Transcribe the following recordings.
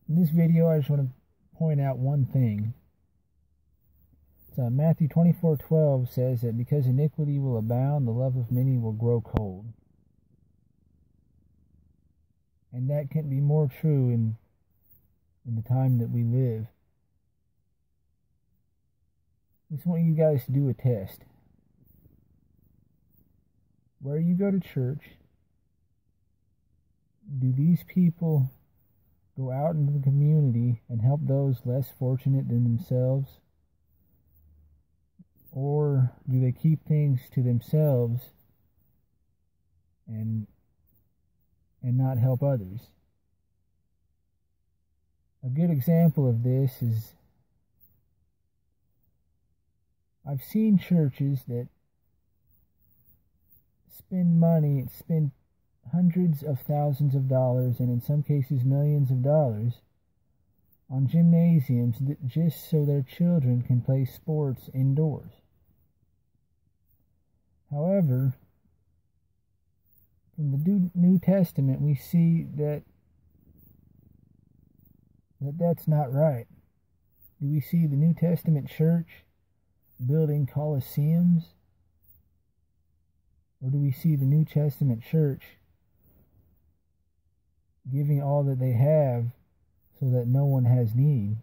In this video, I just want to point out one thing. Matthew 24:12 says that because iniquity will abound, the love of many will grow cold. And that can't be more true in the time that we live. I just want you guys to do a test. Where you go to church, do these people go out into the community and help those less fortunate than themselves? Or do they keep things to themselves and not help others? A good example of this is I've seen churches that spend hundreds of thousands of dollars, and in some cases millions of dollars, on gymnasiums just so their children can play sports indoors. However, from the New Testament, we see that that's not right. Do we see the New Testament church building coliseums? Or do we see the New Testament church giving all that they have so that no one has need?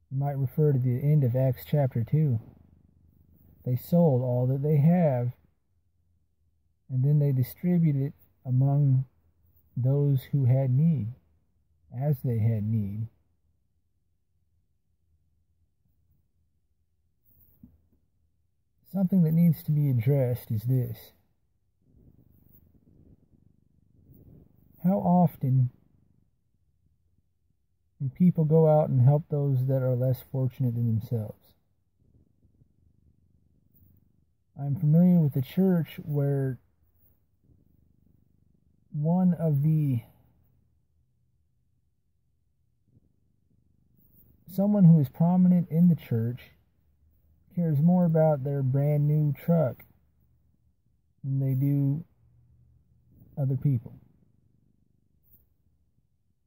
You might refer to the end of Acts chapter 2. They sold all that they have, and then they distributed it among those who had need, as they had need. Something that needs to be addressed is this. How often do people go out and help those that are less fortunate than themselves? I'm familiar with a church where someone who is prominent in the church cares more about their brand new truck than they do other people.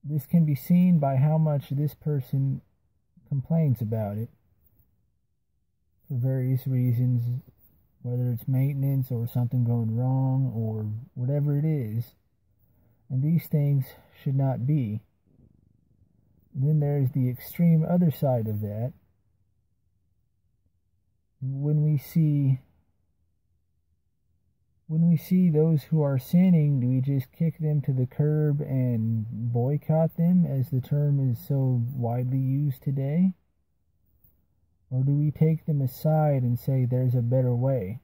This can be seen by how much this person complains about it for various reasons, whether it's maintenance or something going wrong or whatever it is. And these things should not be. And then there's the extreme other side of that. When we see those who are sinning, do we just kick them to the curb and boycott them, as the term is so widely used today? Or do we take them aside and say there's a better way?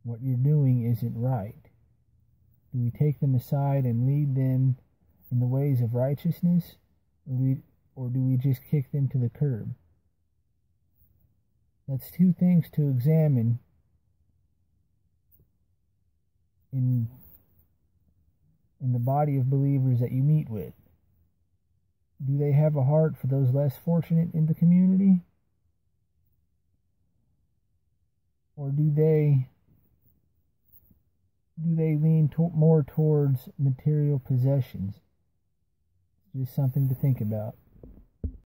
What you're doing isn't right. Do we take them aside and lead them in the ways of righteousness? Or do we just kick them to the curb? That's two things to examine in the body of believers that you meet with. Do they have a heart for those less fortunate in the community? Or do they lean more towards material possessions? Just something to think about.